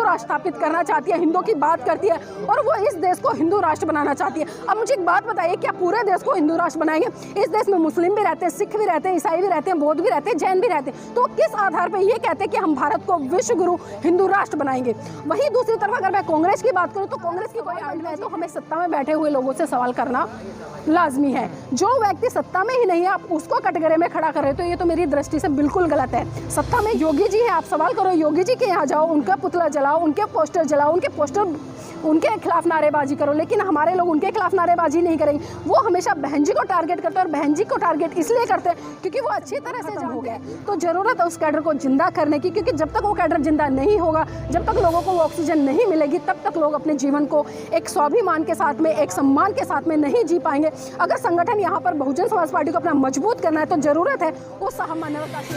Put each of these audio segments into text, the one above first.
राष्ट्र स्थापित करना चाहती है, हिंदुओं की बात करती है और वो इस देश को हिंदू राष्ट्र बनाना चाहती है। अब मुझे एक बात बताइए, क्या पूरे देश को हिंदू राष्ट्र बनाएंगे? इस देश में मुस्लिम भी रहते हैं, सिख भी रहते हैं, ईसाई भी रहते हैं, बौद्ध भी रहते हैं, जैन भी रहते हैं, तो किस आधार पर ये कहते हैं कि हम भारत को विश्व गुरु हिंदू राष्ट्र बनाएंगे? वहीं दूसरी तरफ अगर मैं कांग्रेस की बात करूं तो कांग्रेस की कोई एजेंडा है तो हमें सत्ता में बैठे हुए लोगों से सवाल करना लाजमी है। जो व्यक्ति सत्ता में ही नहीं है आप उसको कटघरे में खड़ा कर रहे हो तो ये तो मेरी दृष्टि से बिल्कुल गलत है। सत्ता में योगी जी हैं, आप सवाल करो योगी जी के यहाँ जाओ, उनका पुतला जलाओ, उनके पोस्टर जलाओ, उनके खिलाफ नारेबाजी करो, लेकिन हमारे लोग उनके खिलाफ नारेबाजी नहीं करेंगे। वो हमेशा बहन जी को टारगेट करते हैं और बहन जी को टारगेट इसलिए करते हैं क्योंकि वो अच्छी तरह से हो गया। तो ज़रूरत है उस कैडर को जिंदा करने की, क्योंकि जब तक वो कैडर जिंदा नहीं होगा, जब तक लोगों को वो ऑक्सीजन नहीं मिलेगी, तब तक लोग अपने जीवन को एक स्वाभिमान के साथ में, एक सम्मान के साथ में नहीं जी पाएंगे। अगर संगठन यहाँ पर बहुजन समाज पार्टी को अपना मजबूत करना है तो ज़रूरत है उस सहमानवता की।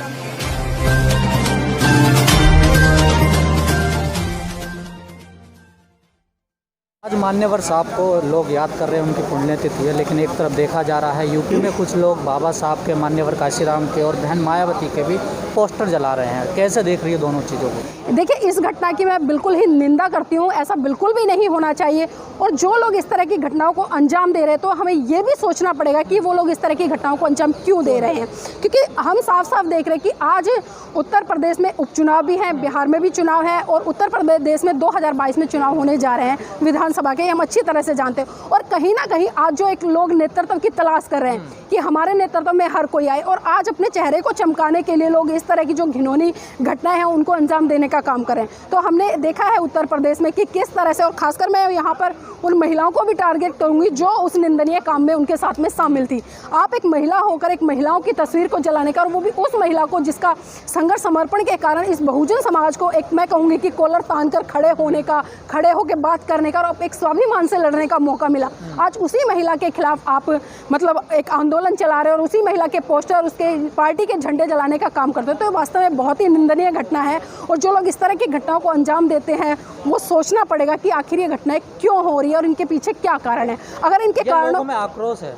आज मान्यवर साहब को लोग याद कर रहे हैं, उनकी पुण्यतिथि है, लेकिन एक तरफ देखा जा रहा है यूपी में कुछ लोग बाबा साहब के, मान्यवर काशीराम के और बहन मायावती के भी पोस्टर जला रहे हैं। कैसे देख रही है दोनों चीज़ों को? देखिए, इस घटना की मैं बिल्कुल ही निंदा करती हूँ, ऐसा बिल्कुल भी नहीं होना चाहिए। और जो लोग इस तरह की घटनाओं को अंजाम दे रहे हैं तो हमें ये भी सोचना पड़ेगा कि वो लोग इस तरह की घटनाओं को अंजाम क्यों दे रहे हैं, क्योंकि हम साफ साफ देख रहे हैं कि आज उत्तर प्रदेश में उपचुनाव भी हैं, बिहार में भी चुनाव है और उत्तर प्रदेश में 2022 में चुनाव होने जा रहे हैं विधानसभा के, हम अच्छी तरह से जानते हैं। और कहीं ना कहीं आज जो एक लोग नेतृत्व की तलाश कर रहे हैं कि हमारे नेतृत्व में हर कोई आए, और आज अपने चेहरे को चमकाने के लिए लोग इस तरह की जो घिनौनी घटनाएं हैं उनको अंजाम देने का काम करें। तो हमने देखा है उत्तर प्रदेश में कि किस तरह से, और खासकर मैं यहाँ पर उन महिलाओं को भी टारगेट करूंगी जो उस निंदनीय काम में उनके साथ में शामिल थी। आप एक महिला होकर एक महिलाओं की तस्वीर को जलाने का, और वो भी उस महिला को जिसका संघर्ष समर्पण के कारण इस बहुजन समाज को एक, मैं कहूँगी कि कॉलर तान कर खड़े होने का, खड़े होकर बात करने का और एक स्वाभिमान से लड़ने का मौका मिला। आज उसी महिला के खिलाफ आप मतलब एक आंदोलन चला रहे हो और उसी महिला के पोस्टर, उसके पार्टी के झंडे जलाने का काम करते हो, तो वास्तव में बहुत ही निंदनीय घटना है। और जो लोग इस तरह की घटनाओं को अंजाम देते हैं वो सोचना पड़ेगा कि आखिर ये घटनाएं क्यों हो रही है और इनके पीछे क्या कारण है। अगर इनके कारणों में आक्रोश है,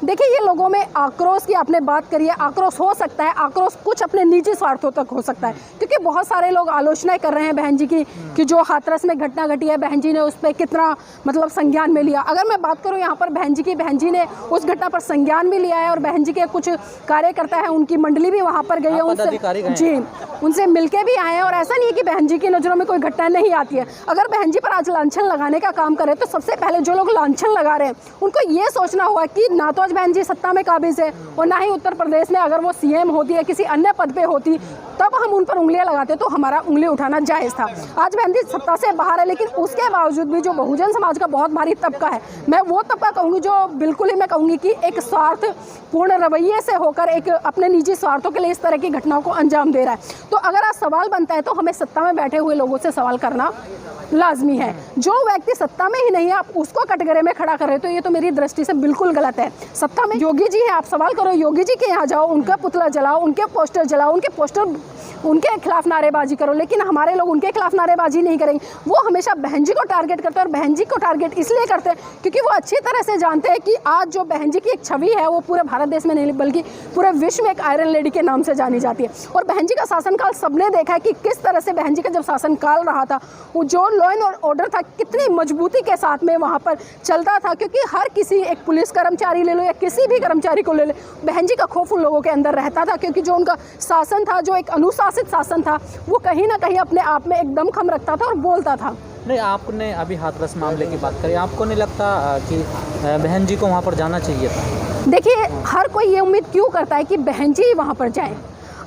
देखिए, ये लोगों में आक्रोश की आपने बात करी है, आक्रोश हो सकता है, आक्रोश कुछ अपने निजी स्वार्थों तक हो सकता है, क्योंकि बहुत सारे लोग आलोचना कर रहे हैं बहन जी की कि जो हाथरस में घटना घटी है बहन जी ने उस पर कितना मतलब संज्ञान में लिया। अगर मैं बात करूं यहाँ पर बहन जी ने उस घटना पर संज्ञान भी लिया है और बहन जी के कुछ कार्यकर्ता है, उनकी मंडली भी वहाँ पर गई है, उनसे मिलके भी आए हैं। और ऐसा नहीं है कि बहन जी की नज़रों में कोई घटना नहीं आती है। अगर बहन जी पर आज लांछन लगाने का काम करें तो सबसे पहले जो लोग लांछन लगा रहे हैं उनको ये सोचना होगा कि ना तो बहन जी सत्ता में काबिज है और ना ही उत्तर प्रदेश में अगर वो सीएम होती है, किसी अन्य पद पे होती, तब हम उन पर उंगलियां लगाते तो हमारा उंगली उठाना जायज़ था। आज बहन जी सत्ता से बाहर है, लेकिन उसके बावजूद भी जो बहुजन समाज का बहुत भारी तबका है, मैं वो तबका कहूँगी जो बिल्कुल ही मैं कहूँगी कि एक स्वार्थ पूर्ण रवैये से होकर एक अपने निजी स्वार्थों के लिए इस तरह की घटनाओं को अंजाम दे रहा है। तो अगर आज सवाल बनता है तो हमें सत्ता में बैठे हुए लोगों से सवाल करना लाजमी है। जो व्यक्ति सत्ता में ही नहीं है आप उसको कटघरे में खड़ा कर रहे हो तो ये तो मेरी दृष्टि से बिल्कुल गलत है। सत्ता में योगी जी हैं, आप सवाल करो योगी जी के यहाँ जाओ, उनका पुतला जलाओ, उनके पोस्टर जलाओ, उनके खिलाफ नारेबाजी करो, लेकिन हमारे लोग उनके खिलाफ नारेबाजी नहीं करेंगे। वो हमेशा बहन जी को टारगेट करते हैं और बहन जी को टारगेट इसलिए करते हैं क्योंकि वो अच्छी तरह से जानते हैं कि आज जो बहन जी की एक छवि है वो पूरे भारत देश में नहीं बल्कि पूरे विश्व में एक आयरन लेडी के नाम से जानी जाती है। और बहन जी का शासनकाल सबने देखा है कि किस तरह से बहन जी का जब शासनकाल रहा था वो जो लॉ एंड ऑर्डर था कितनी मजबूती के साथ में वहाँ पर चलता था, क्योंकि हर किसी, एक पुलिस कर्मचारी ले लो या किसी भी कर्मचारी को ले लो, बहन जी का खौफ उन लोगों के अंदर रहता था, क्योंकि जो उनका शासन था, जो एक अनुशासित शासन था, वो कहीं ना कहीं अपने आप में एक दमखम रखता था और बोलता था। नहीं, आपने अभी हाथरस मामले की बात करी, आपको नहीं लगता कि बहन जी को वहाँ पर जाना चाहिए था? देखिए, हर कोई ये उम्मीद क्यों करता है कि बहन जी वहाँ पर जाएं।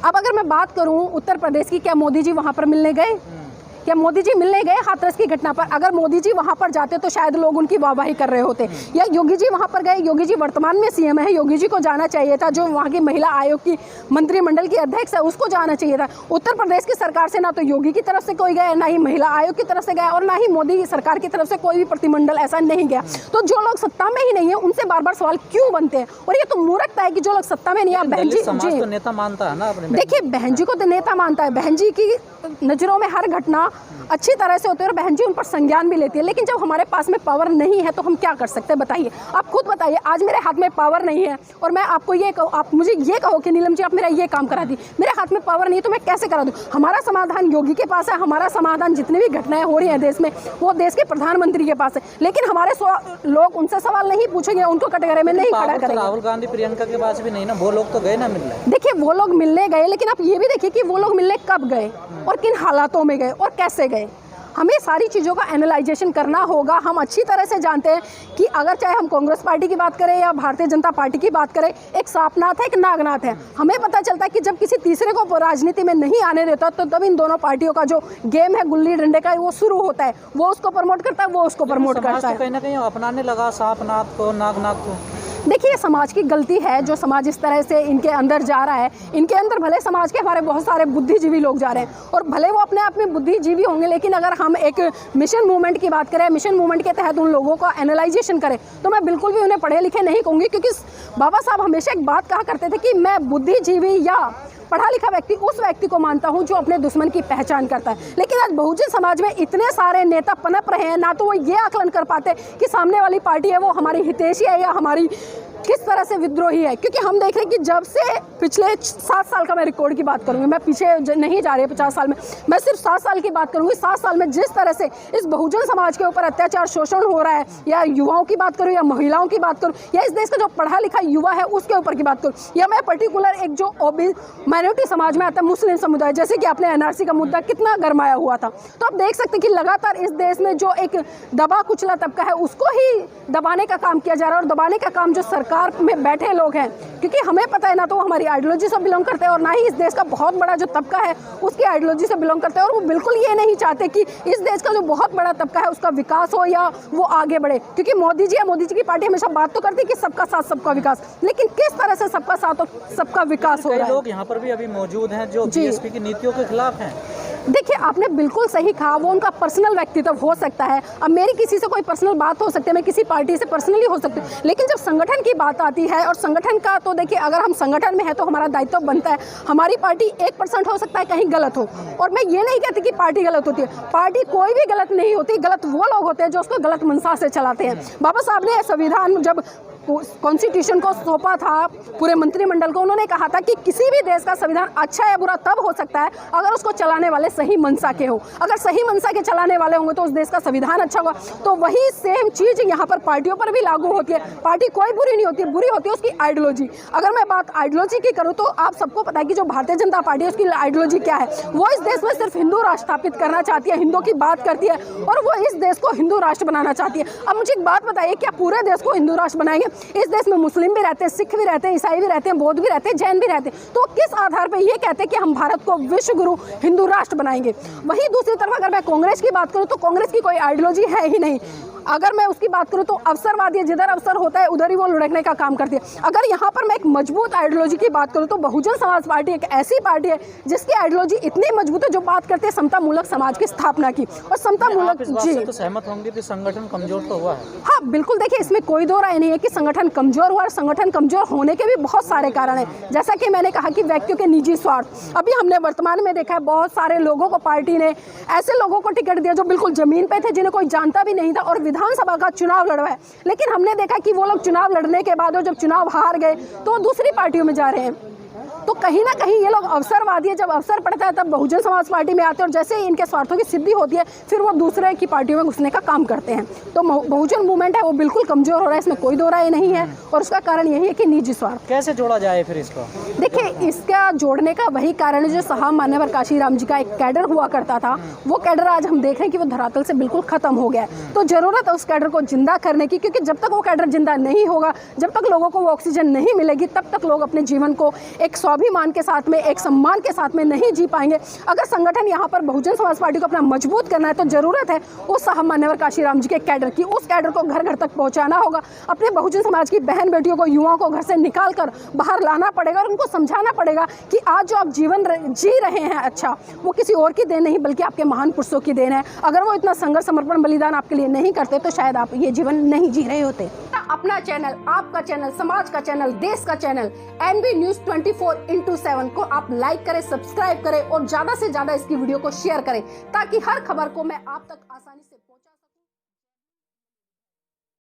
अब अगर मैं बात करूँ उत्तर प्रदेश की, क्या मोदी जी वहाँ पर मिलने गए? क्या मोदी जी मिलने गए हाथरस की घटना पर? अगर मोदी जी वहाँ पर जाते तो शायद लोग उनकी वाहवाही कर रहे होते। या योगी जी वहाँ पर गए, योगी जी वर्तमान में सीएम है, योगी जी को जाना चाहिए था। जो वहाँ की महिला आयोग की मंत्रिमंडल की अध्यक्ष है उसको जाना चाहिए था। उत्तर प्रदेश की सरकार से ना तो योगी की तरफ से कोई गया, ना ही महिला आयोग की तरफ से गया और ना ही मोदी की सरकार की तरफ से कोई भी प्रतिमंडल ऐसा नहीं गया। तो जो लोग सत्ता में ही नहीं है उनसे बार बार सवाल क्यों बनते हैं? और ये तो मूर्खता है कि जो लोग सत्ता में नहीं है, बहन जी नेता मानता है ना। देखिए, बहन जी को तो नेता मानता है, बहन जी की नज़रों में हर घटना अच्छी तरह से होते हैं और बहन जी उन पर संज्ञान भी लेती है। लेकिन जब हमारे पास में पावर नहीं है तो हम क्या कर सकते हैं बताइए? आप खुद बताइए। आज मेरे हाथ में पावर नहीं है और मैं आपको ये कहूँ, आप मुझे ये कहो कि नीलम जी आप मेरा ये काम करा दी, मेरे हाथ में पावर नहीं है तो मैं कैसे करा दूँ? हमारा समाधान योगी के पास है, हमारा समाधान जितनी भी घटनाएं हो रही हैं देश में वो देश के प्रधानमंत्री के पास है। लेकिन हमारे लोग उनसे सवाल नहीं पूछेंगे, उनको कटघरे में नहीं खड़ा करेंगे। राहुल गांधी प्रियंका के पास भी नहीं ना, वो लोग तो गए ना मिलने। देखिए वो लोग मिलने गए, लेकिन आप ये भी देखिए कि वो लोग मिलने कब गए और किन हालातों में गए और कैसे गए। हमें सारी चीज़ों का एनालाइजेशन करना होगा। हम अच्छी तरह से जानते हैं कि अगर चाहे हम कांग्रेस पार्टी की बात करें या भारतीय जनता पार्टी की बात करें, एक सांपनाथ है, एक नागनाथ है। हमें पता चलता है कि जब किसी तीसरे को राजनीति में नहीं आने देता तो तब इन दोनों पार्टियों का जो गेम है गुल्ली डंडे का वो शुरू होता है। वो उसको प्रमोट करता है, वो उसको प्रमोट करता है। कहीं ना कहीं अपनाने लगा सांपनाथ को, नागनाथ को। देखिए समाज की गलती है जो समाज इस तरह से इनके अंदर जा रहा है। इनके अंदर भले समाज के हमारे बहुत सारे बुद्धिजीवी लोग जा रहे हैं और भले वो अपने आप में बुद्धिजीवी होंगे, लेकिन अगर हम एक मिशन मूवमेंट की बात करें, मिशन मूवमेंट के तहत उन लोगों का एनालाइजेशन करें, तो मैं बिल्कुल भी उन्हें पढ़े लिखे नहीं कहूँगी। क्योंकि बाबा साहब हमेशा एक बात कहा करते थे कि मैं बुद्धिजीवी या पढ़ा लिखा व्यक्ति उस व्यक्ति को मानता हूं जो अपने दुश्मन की पहचान करता है। लेकिन आज बहुजन समाज में इतने सारे नेता पनप रहे हैं, ना तो वो ये आकलन कर पाते कि सामने वाली पार्टी है वो हमारी हितैषी है या हमारी किस तरह से विद्रोही है। क्योंकि हम देख रहे हैं कि जब से पिछले 7 साल का मैं रिकॉर्ड की बात करूंगी, मैं पीछे नहीं जा रही 50 साल में, मैं सिर्फ 7 साल की बात करूंगी। 7 साल में जिस तरह से इस बहुजन समाज के ऊपर अत्याचार शोषण हो रहा है, या युवाओं की बात करूँ या महिलाओं की बात करूँ या इस देश का जो पढ़ा लिखा युवा है उसके ऊपर की बात करूँ, या मैं पर्टिकुलर एक जो माइनॉरिटी समाज में आता है मुस्लिम समुदाय, जैसे कि आपने एनआरसी का मुद्दा कितना गरमाया हुआ था, तो आप देख सकते हैं कि लगातार इस देश में जो एक दबा कुचला तबका है उसको ही दबाने का काम किया जा रहा है। और दबाने का काम जो सरकार में बैठे लोग हैं, क्योंकि हमें पता है ना तो वो हमारी आइडियोलॉजी से बिलोंग करते हैं और ना ही इस देश का बहुत बड़ा जो तबका है उसकी आइडियोलॉजी से बिलोंग करते हैं। और वो बिल्कुल ये नहीं चाहते कि इस देश का जो बहुत बड़ा तबका है उसका विकास हो या वो आगे बढ़े। क्योंकि मोदी जी की पार्टी हमेशा बात तो करती है कि सबका साथ सबका विकास, लेकिन किस तरह से सबका साथ और सबका विकास हो रहा है। लोग यहाँ पर भी अभी मौजूद हैं जो बीएसपी की नीतियों के खिलाफ हैं। देखिए आपने बिल्कुल सही कहा, वो उनका पर्सनल व्यक्तित्व हो सकता है। अब मेरी किसी से कोई पर्सनल बात हो सकती है, मैं किसी पार्टी से पर्सनली हो सकती हूँ, लेकिन जब संगठन की बात आती है और संगठन का, तो देखिए अगर हम संगठन में है तो हमारा दायित्व बनता है। हमारी पार्टी 1% हो सकता है कहीं गलत हो, और मैं ये नहीं कहती कि पार्टी गलत होती है, पार्टी कोई भी गलत नहीं होती। गलत वो लोग होते हैं जो उसको गलत मंशा से चलाते हैं। बाबा साहब ने संविधान जब कॉन्स्टिट्यूशन को सौंपा था पूरे मंत्रिमंडल को, उन्होंने कहा था कि किसी भी देश का संविधान अच्छा या बुरा तब हो सकता है अगर उसको चलाने वाले सही मंशा के हो। अगर सही मंशा के चलाने वाले होंगे तो उस देश का संविधान अच्छा होगा। तो वही सेम चीज़ यहाँ पर पार्टियों पर भी लागू होती है। पार्टी कोई बुरी नहीं होती है, बुरी होती है उसकी आइडियोलॉजी। अगर मैं बात आइडियोलॉजी की करूँ तो आप सबको पता है कि जो भारतीय जनता पार्टी है उसकी आइडियोलॉजी क्या है। वो इस देश में सिर्फ हिंदू राष्ट्र स्थापित करना चाहती है, हिंदुओं की बात करती है और वो इस देश को हिंदू राष्ट्र बनाना चाहती है। अब मुझे एक बात बताइए, क्या पूरे देश को हिंदू राष्ट्र बनाएंगे? इस देश में मुस्लिम भी रहते हैं, सिख भी रहते हैं, ईसाई भी रहते हैं, बौद्ध भी रहते हैं, जैन भी रहते हैं, तो किस आधार पर ये कहते हैं कि हम भारत को विश्व गुरु हिंदू राष्ट्र बनाएंगे? वहीं दूसरी तरफ अगर मैं कांग्रेस की बात करूं तो कांग्रेस की कोई आइडियोलॉजी है ही नहीं। अगर मैं उसकी बात करूं तो अवसरवादी, जिधर अवसर होता है उधर ही वो लुढ़कने का काम करती है। अगर यहाँ पर मैं एक मजबूत आइडियोलॉजी की बात करूं तो बहुजन समाज पार्टी एक ऐसी पार्टी है जिसकी आइडियोलॉजी इतनी मजबूत है, जो बात करते हैं समता मूलक समाज की स्थापना की। और समता मूलक जी तो सहमत होंगे कि संगठन कमजोर तो हुआ है। हाँ बिल्कुल, देखिए इसमें कोई दो राय नहीं है कि संगठन कमजोर हुआ। और संगठन कमजोर होने के भी बहुत सारे कारण हैं, जैसा कि मैंने कहा कि व्यक्तियों के निजी स्वार्थ। अभी हमने वर्तमान में देखा है बहुत सारे लोगों को पार्टी ने ऐसे लोगों को टिकट दिया जो बिल्कुल जमीन पे थे, जिन्हें कोई जानता भी नहीं था, और विधानसभा का चुनाव लड़वाए। लेकिन हमने देखा कि वो लोग चुनाव लड़ने के बाद जब चुनाव हार गए तो दूसरी पार्टियों में जा रहे हैं। तो कहीं ना कहीं ये लोग अवसरवादी है, जब अवसर पड़ता है तब बहुजन समाज पार्टी में आते हैं और जैसे ही इनके स्वार्थों की सिद्धि होती है फिर वो दूसरे की पार्टियों में घुसने का काम करते हैं। तो बहुजन मूवमेंट है वो बिल्कुल कमजोर हो रहा है, इसमें कोई दो राय नहीं है। और उसका कारण यही है कि निजी स्वार्थ। कैसे जोड़ा जाए फिर इसको? देखिए इसका जोड़ने का वही कारण है जो साहब मान्यवर काशीराम जी का एक कैडर हुआ करता था, वो कैडर आज हम देख रहे हैं कि वो धरातल से बिल्कुल खत्म हो गया है। तो जरूरत है उस कैडर को जिंदा करने की, क्योंकि जब तक वो कैडर जिंदा नहीं होगा, जब तक लोगों को वो ऑक्सीजन नहीं मिलेगी, तब तक लोग अपने जीवन को एक स्वाभिमान के साथ में, एक सम्मान के साथ में नहीं जी पाएंगे। अगर संगठन यहाँ पर बहुजन समाज पार्टी को अपना मजबूत करना है तो जरूरत है उस साहब मान्यवर काशीराम जी के कैडर की। उस कैडर को घर घर तक पहुँचाना होगा। अपने बहुजन समाज की बहन बेटियों को, युवाओं को घर से निकाल कर बाहर लाना पड़ेगा और उनको समझाना पड़ेगा कि आज जो आप जीवन जी रहे हैं अच्छा, वो किसी और की देन नहीं बल्कि आपके महान पुरुषों की देन है। अगर वो इतना संघर्ष, समर्पण, बलिदान आपके लिए नहीं करते तो शायद आप ये जीवन नहीं जी रहे होते। अपना चैनल, आपका चैनल, समाज का चैनल, देश का चैनल NB News 24/7 को आप लाइक करें, सब्सक्राइब करें और ज्यादा से ज्यादा इसकी वीडियो को शेयर करें ताकि हर खबर को मैं आप तक आसानी से